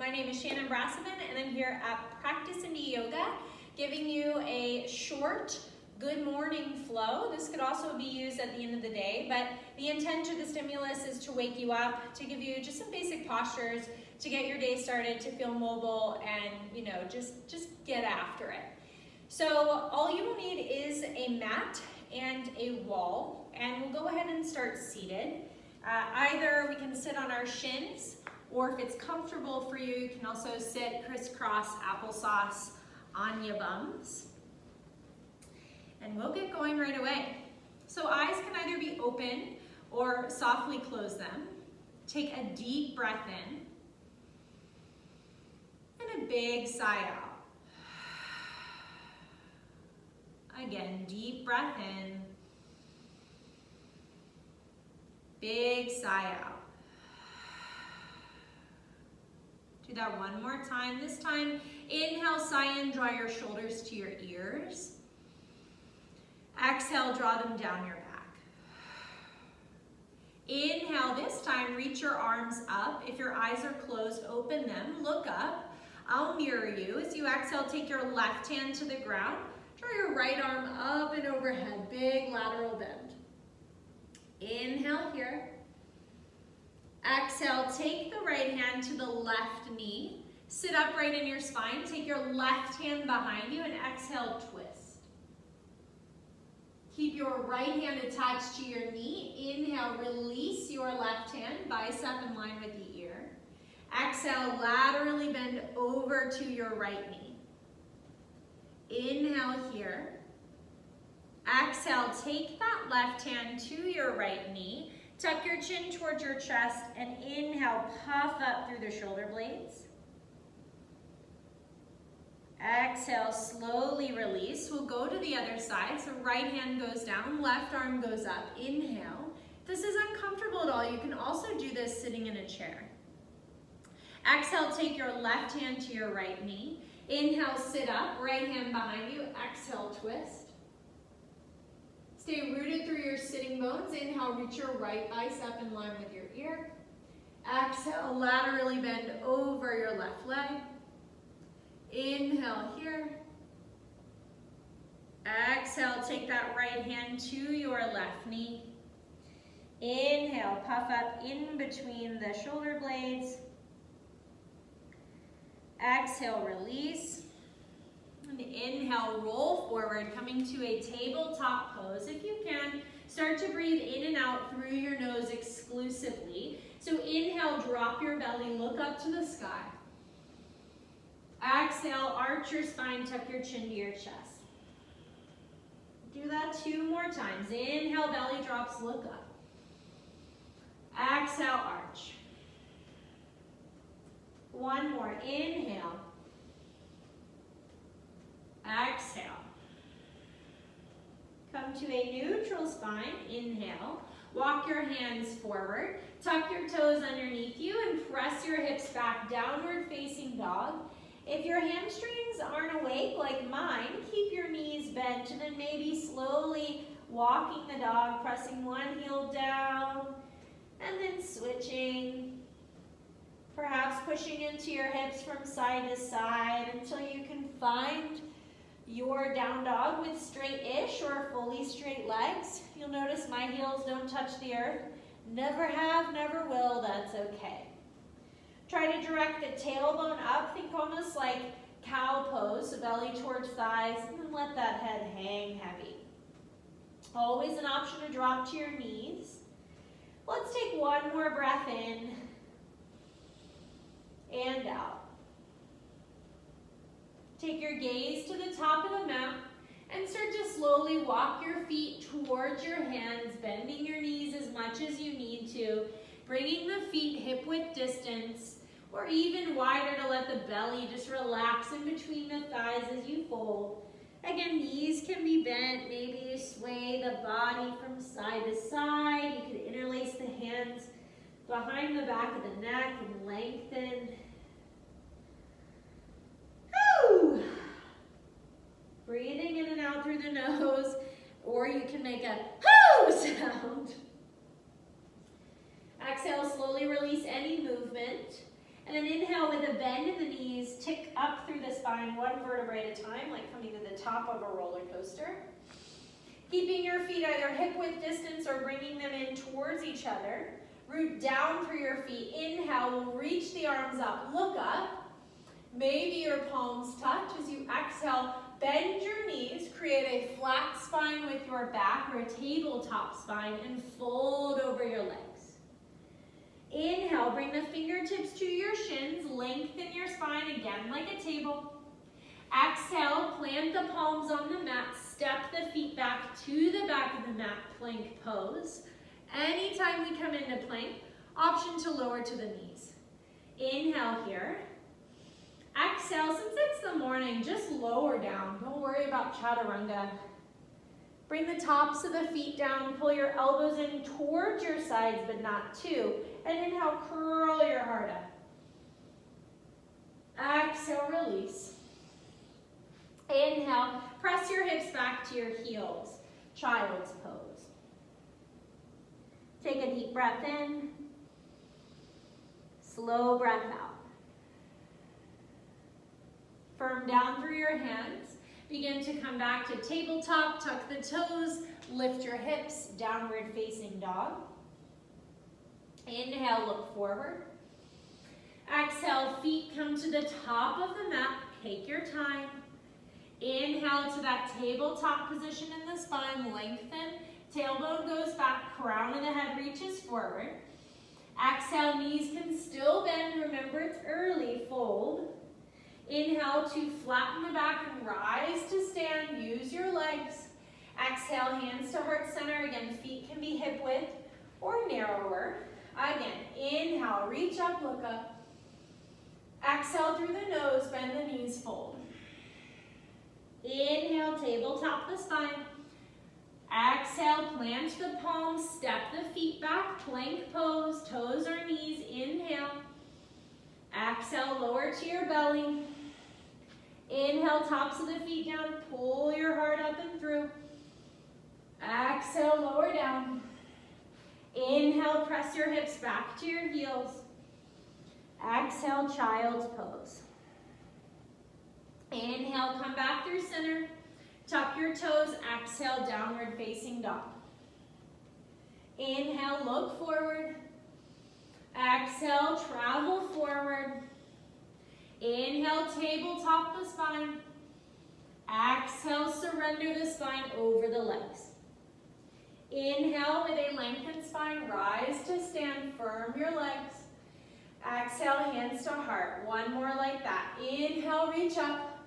My name is Shannon Brassaman, and I'm here at Practice Indie Yoga, giving you a short good morning flow. This could also be used at the end of the day, but the intent of the stimulus is to wake you up, to give you just some basic postures, to get your day started, to feel mobile, and just get after it. So all you will need is a mat and a wall, and we'll go ahead and start seated. Either we can sit on our shins, or if it's comfortable for you, you can also sit crisscross applesauce on your bums. And we'll get going right away. So eyes can either be open or softly close them. Take a deep breath in and a big sigh out. Again, deep breath in, big sigh out. Do that one more time. This time, inhale, sigh in, draw your shoulders to your ears. Exhale, draw them down your back. Inhale, this time, reach your arms up. If your eyes are closed, open them, look up. I'll mirror you. As you exhale, take your left hand to the ground. Draw your right arm up and overhead, big lateral bend. Inhale here. Exhale, take the right hand to the left knee. Sit upright in your spine. Take your left hand behind you and exhale, twist. Keep your right hand attached to your knee. Inhale, release your left hand, bicep in line with the ear. Exhale, laterally bend over to your right knee. Inhale here. Exhale, take that left hand to your right knee. Tuck your chin towards your chest and inhale, puff up through the shoulder blades. Exhale, slowly release. We'll go to the other side. So right hand goes down, left arm goes up. Inhale. If this is uncomfortable at all, you can also do this sitting in a chair. Exhale, take your left hand to your right knee. Inhale, sit up, right hand behind you. Exhale, twist. Stay rooted through your sitting bones. Inhale, reach your right bicep in line with your ear. Exhale, laterally bend over your left leg. Inhale here. Exhale, take that right hand to your left knee. Inhale, puff up in between the shoulder blades. Exhale, release. And inhale, roll forward, coming to a tabletop pose. If you can, start to breathe in and out through your nose exclusively. So inhale, drop your belly, look up to the sky. Exhale, arch your spine, tuck your chin to your chest. Do that 2 more times. Inhale, belly drops, look up. Exhale, arch. 1 more, inhale. Exhale. Come to a neutral spine, inhale. Walk your hands forward, tuck your toes underneath you and press your hips back, downward facing dog. If your hamstrings aren't awake like mine, keep your knees bent and then maybe slowly walking the dog, pressing one heel down and then switching. Perhaps pushing into your hips from side to side until you can find your down dog with straight-ish or fully straight legs. You'll notice my heels don't touch the earth. Never have, never will, that's okay. Try to direct the tailbone up, think almost like cow pose, so belly towards thighs, and then let that head hang heavy. Always an option to drop to your knees. Let's take 1 more breath in and out. Take your gaze to the top of the mat and start to slowly walk your feet towards your hands, bending your knees as much as you need to, bringing the feet hip-width distance or even wider to let the belly just relax in between the thighs as you fold. Again, knees can be bent. Maybe you sway the body from side to side. You can interlace the hands behind the back of the neck and lengthen. Whew. Breathing in and out through the nose, or you can make a whoo sound. Exhale, slowly release any movement. And then inhale with a bend in the knees, tick up through the spine, one vertebrae at a time, like coming to the top of a roller coaster. Keeping your feet either hip-width distance or bringing them in towards each other. Root down through your feet. Inhale, we'll reach the arms up. Look up. Maybe your palms touch. As you exhale, bend your knees. Create a flat spine with your back or a tabletop spine and fold over your legs. Inhale, bring the fingertips to your shins. Lengthen your spine again like a table. Exhale, plant the palms on the mat. Step the feet back to the back of the mat, plank pose. Anytime we come into plank, option to lower to the knees. Inhale here. Exhale, since it's the morning, just lower down. Don't worry about chaturanga. Bring the tops of the feet down. Pull your elbows in towards your sides, but not too. And inhale, curl your heart up. Exhale, release. Inhale, press your hips back to your heels. Child's pose. Take a deep breath in. Slow breath out. Firm down through your hands. Begin to come back to tabletop. Tuck the toes. Lift your hips. Downward facing dog. Inhale, look forward. Exhale, feet come to the top of the mat. Take your time. Inhale to that tabletop position in the spine. Lengthen. Tailbone goes back. Crown of the head reaches forward. Exhale, knees can still bend. Remember, it's early. Fold. Inhale to flatten the back and rise to stand. Use your legs. Exhale, hands to heart center. Again, feet can be hip width or narrower. Again, inhale, reach up, look up. Exhale through the nose, bend the knees, fold. Inhale, tabletop the spine. Exhale, plant the palms, step the feet back, plank pose, toes or knees, inhale. Exhale, lower to your belly. Inhale, tops of the feet down, pull your heart up and through. Exhale, lower down. Inhale, press your hips back to your heels. Exhale, child's pose. Inhale, come back through center. Tuck your toes, exhale, downward facing dog. Inhale, look forward. Exhale, travel forward. Inhale, tabletop the spine. Exhale, surrender the spine over the legs. Inhale with a lengthened spine, rise to stand, firm your legs. Exhale, hands to heart. One more like that. Inhale, reach up.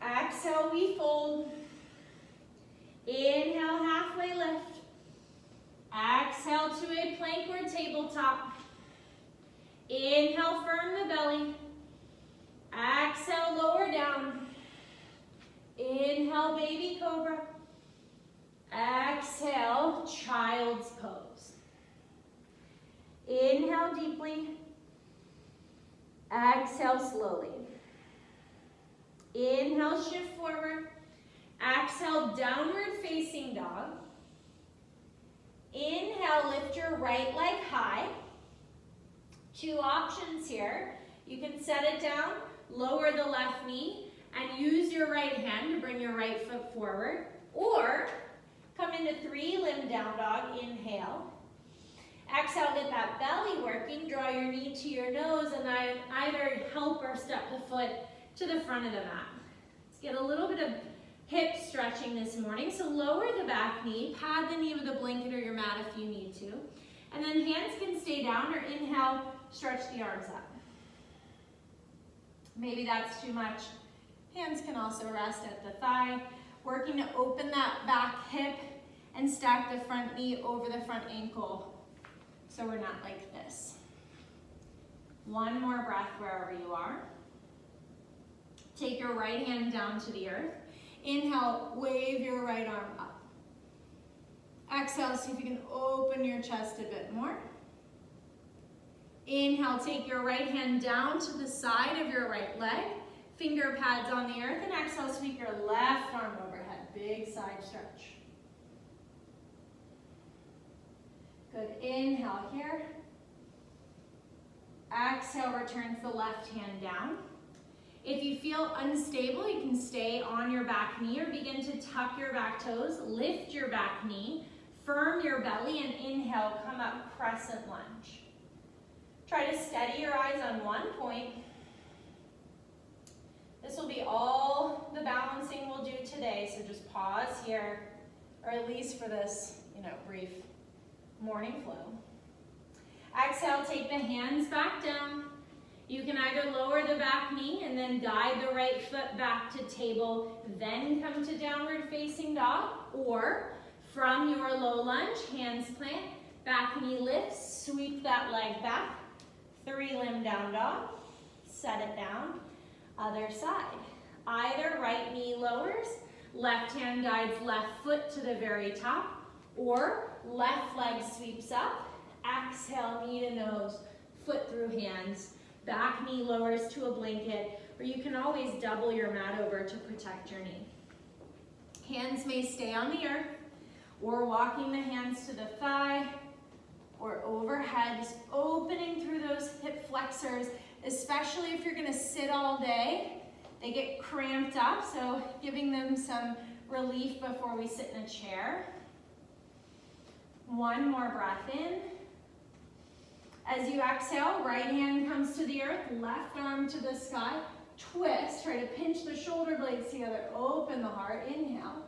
Exhale, we fold. Inhale, halfway lift. Exhale to a plank or tabletop. Inhale, firm the belly. Exhale, lower down. Inhale, baby cobra. Exhale, child's pose. Inhale deeply. Exhale slowly. Inhale, shift forward. Exhale, downward facing dog. Inhale, lift your right leg high. Two options here. You can set it down, lower the left knee, and use your right hand to bring your right foot forward. Or come into three-limb down dog, inhale. Exhale, get that belly working. Draw your knee to your nose and either help or step the foot to the front of the mat. Let's get a little bit of hip stretching this morning. So lower the back knee, pad the knee with a blanket or your mat if you need to. And then hands can stay down or inhale, stretch the arms up. Maybe that's too much. Hands can also rest at the thigh. Working to open that back hip and stack the front knee over the front ankle so we're not like this. One more breath wherever you are. Take your right hand down to the earth. Inhale, wave your right arm up. Exhale, see if you can open your chest a bit more. Inhale, take your right hand down to the side of your right leg. Finger pads on the earth, and exhale, sweep your left arm overhead. Big side stretch. Good, inhale here. Exhale, return the left hand down. If you feel unstable, you can stay on your back knee or begin to tuck your back toes, lift your back knee, firm your belly, and inhale, come up, crescent lunge. Try to steady your eyes on one point. This will be all the balancing we'll do today, so just pause here, or at least for this, brief morning flow. Exhale, take the hands back down. You can either lower the back knee and then guide the right foot back to table, then come to downward facing dog, or from your low lunge, hands plant, back knee lifts, sweep that leg back, 3-limb down dog, set it down, other side. Either right knee lowers, left hand guides left foot to the very top, or left leg sweeps up, exhale, knee to nose, foot through hands, back knee lowers to a blanket, or you can always double your mat over to protect your knee. Hands may stay on the earth, or walking the hands to the thigh, or overhead, just opening through those hip flexors, especially if you're gonna sit all day. They get cramped up, so giving them some relief before we sit in a chair. One more breath in. As you exhale, right hand comes to the earth, left arm to the sky, twist, try to pinch the shoulder blades together, open the heart, inhale.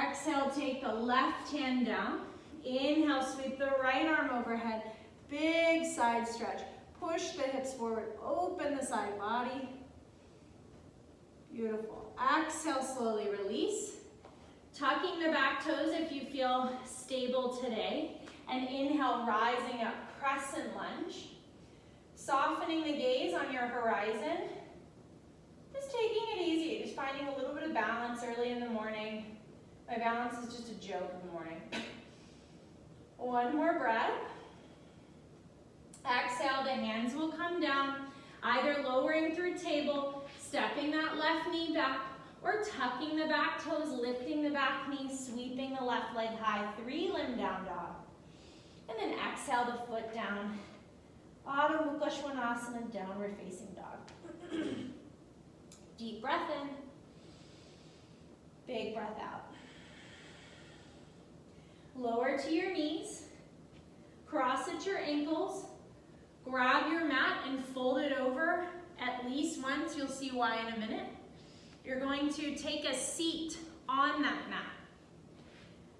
Exhale, take the left hand down. Inhale, sweep the right arm overhead, big side stretch. Push the hips forward, open the side body. Beautiful. Exhale, slowly release. Tucking the back toes if you feel stable today. And inhale, rising up, crescent lunge. Softening the gaze on your horizon. Just taking it easy, just finding a little bit of balance early in the morning. My balance is just a joke in the morning. One more breath. Exhale, the hands will come down, either lowering through table, stepping that left knee back, or tucking the back toes, lifting the back knee, sweeping the left leg high, 3-limb down dog. And then exhale the foot down. Adho Mukha Svanasana, downward facing dog. Deep breath in. Big breath out. Lower to your knees. Cross at your ankles. Grab your mat and fold it over at least once. You'll see why in a minute. You're going to take a seat on that mat.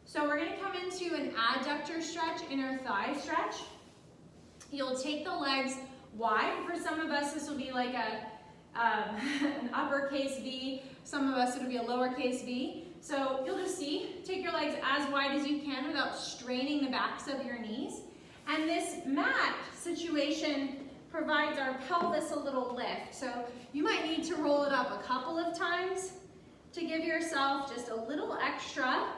So we're going to come into an adductor stretch, inner thigh stretch. You'll take the legs wide. For some of us, this will be like an uppercase V. Some of us, it'll be a lowercase v. So you'll just take your legs as wide as you can without straining the backs of your knees. And this mat situation provides our pelvis a little lift. So you might need to roll it up a couple of times to give yourself just a little extra.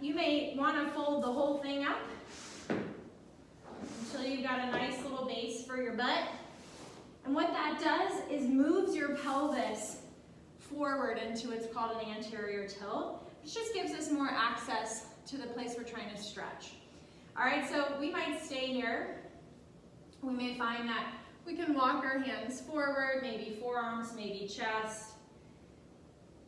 You may want to fold the whole thing up until you've got a nice little base for your butt. And what that does is moves your pelvis forward into what's called an anterior tilt, which just gives us more access to the place we're trying to stretch. All right, so we might stay here. We may find that we can walk our hands forward, maybe forearms, maybe chest.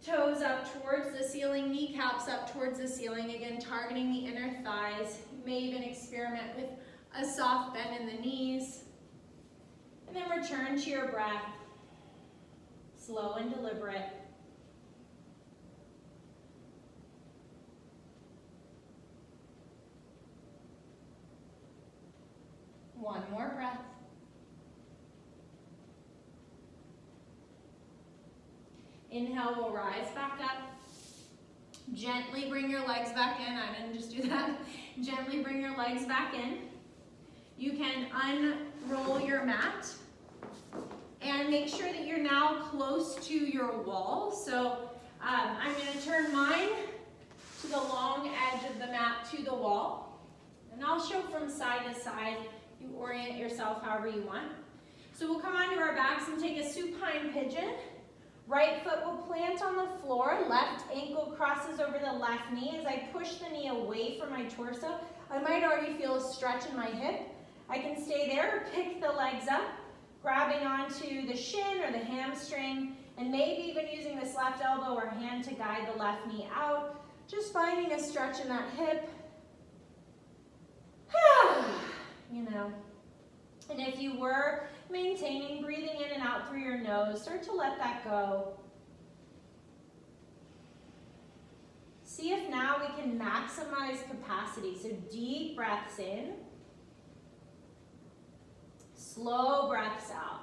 Toes up towards the ceiling, kneecaps up towards the ceiling, again targeting the inner thighs. You may even experiment with a soft bend in the knees. And then return to your breath, slow and deliberate. One more breath. Inhale, we'll rise back up. Gently bring your legs back in. I didn't just do that. Gently bring your legs back in. You can unroll your mat and make sure that you're now close to your wall. So I'm going to turn mine to the long edge of the mat to the wall. And I'll show from side to side. You orient yourself however you want. So we'll come onto our backs and take a supine pigeon. Right foot will plant on the floor, left ankle crosses over the left knee. As I push the knee away from my torso, I might already feel a stretch in my hip. I can stay there or pick the legs up, grabbing onto the shin or the hamstring, and maybe even using this left elbow or hand to guide the left knee out. Just finding a stretch in that hip. You know. And if you were maintaining breathing in and out through your nose, start to let that go. See if now we can maximize capacity. So deep breaths in, slow breaths out.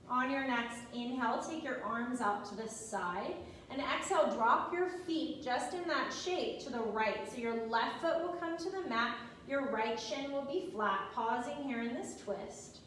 On your next inhale, take your arms out to the side. And exhale, drop your feet just in that shape to the right. So your left foot will come to the mat, your right shin will be flat, pausing here in this twist.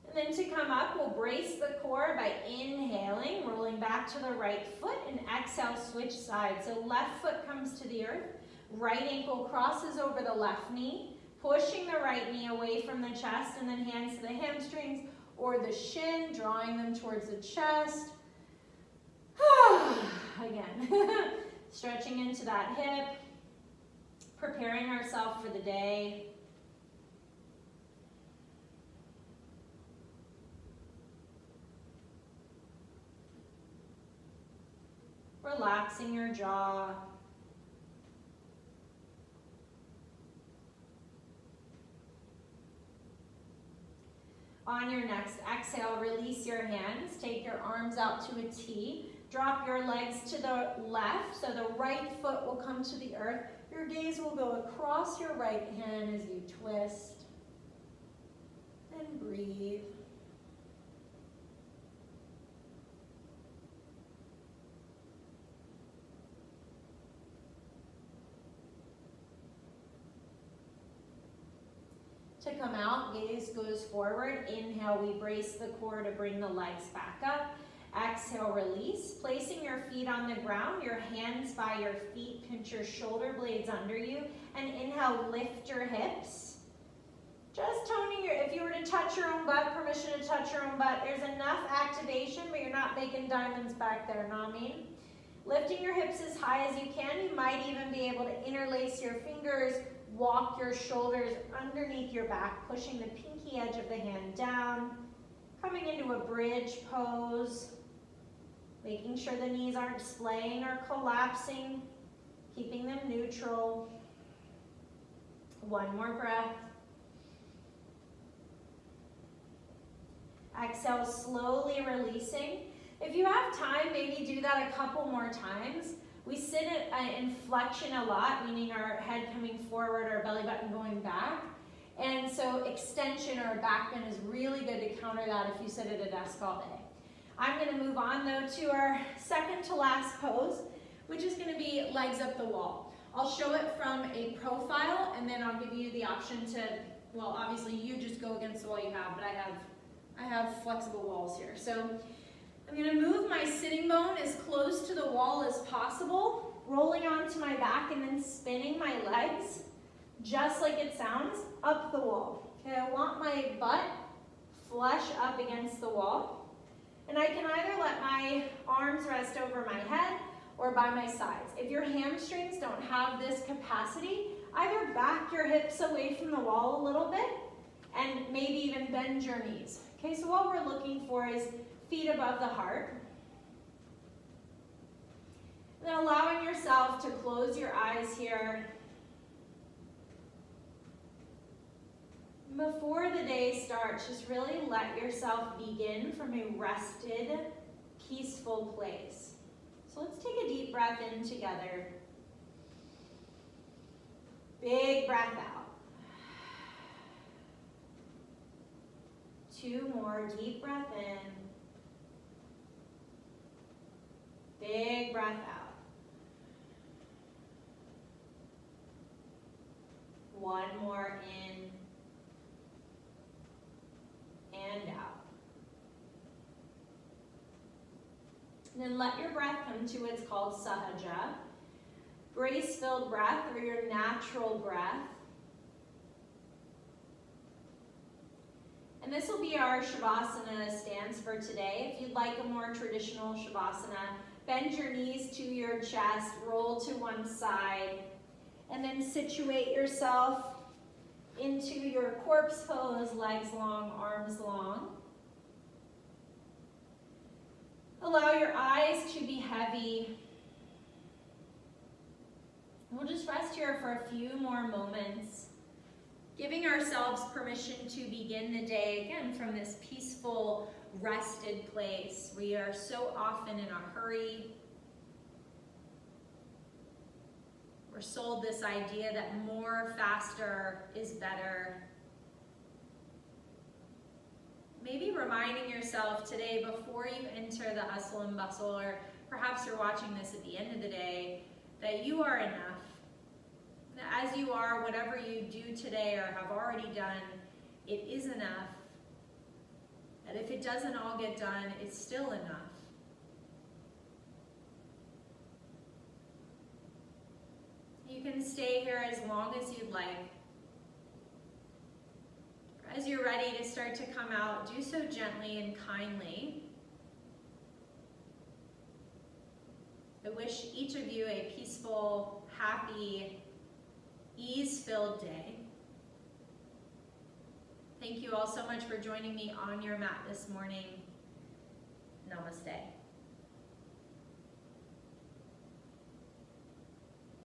And then to come up, we'll brace the core by inhaling, rolling back to the right foot, and exhale, switch sides. So left foot comes to the earth, right ankle crosses over the left knee, pushing the right knee away from the chest, and then hands to the hamstrings or the shin, drawing them towards the chest. Again, stretching into that hip, preparing ourselves for the day. Relaxing your jaw. On your next exhale, release your hands. Take your arms out to a T. Drop your legs to the left, so the right foot will come to the earth. Your gaze will go across your right hand as you twist. And breathe. To come out, gaze goes forward. Inhale, we brace the core to bring the legs back up. Exhale, release. Placing your feet on the ground, your hands by your feet, pinch your shoulder blades under you. And inhale, lift your hips. Just toning your, if you were to touch your own butt, permission to touch your own butt. There's enough activation, but you're not making diamonds back there, know what I mean? Lifting your hips as high as you can. You might even be able to interlace your fingers, walk your shoulders underneath your back, pushing the pinky edge of the hand down, coming into a bridge pose, making sure the knees aren't splaying or collapsing, keeping them neutral. One more breath. Exhale, slowly releasing. If you have time, maybe do that a couple more times. We sit in flexion a lot, meaning our head coming forward, our belly button going back. And so extension or a back bend is really good to counter that if you sit at a desk all day. I'm going to move on though to our second to last pose, which is going to be legs up the wall. I'll show it from a profile, and then I'll give you the option to, well, obviously you just go against the wall you have, but I have flexible walls here. So I'm going to move my sitting bone as close to the wall as possible, rolling onto my back and then spinning my legs, just like it sounds, up the wall. Okay, I want my butt flush up against the wall, and I can either let my arms rest over my head or by my sides. If your hamstrings don't have this capacity, either back your hips away from the wall a little bit and maybe even bend your knees. Okay, so what we're looking for is feet above the heart. And then allowing yourself to close your eyes here. Before the day starts, just really let yourself begin from a rested, peaceful place. So let's take a deep breath in together. Big breath out. 2 more, deep breath in. Big breath out. 1 more in and out. And then let your breath come to what's called sahaja, brace-filled breath, or your natural breath. And And this will be our Shavasana stance for today. If you'd like a more traditional Shavasana, bend your knees to your chest, roll to one side, and then situate yourself into your corpse pose, legs long, arms long. Allow your eyes to be heavy. We'll just rest here for a few more moments, giving ourselves permission to begin the day, again, from this peaceful, rested place. We are so often in a hurry. We're sold this idea that more, faster is better. Maybe reminding yourself today, before you enter the hustle and bustle, or perhaps you're watching this at the end of the day, that you are enough. That as you are, whatever you do today or have already done, it is enough. That if it doesn't all get done, it's still enough. You can stay here as long as you'd like. As you're ready to start to come out, do so gently and kindly. I wish each of you a peaceful, happy, ease-filled day. Thank you all so much for joining me on your mat this morning. Namaste.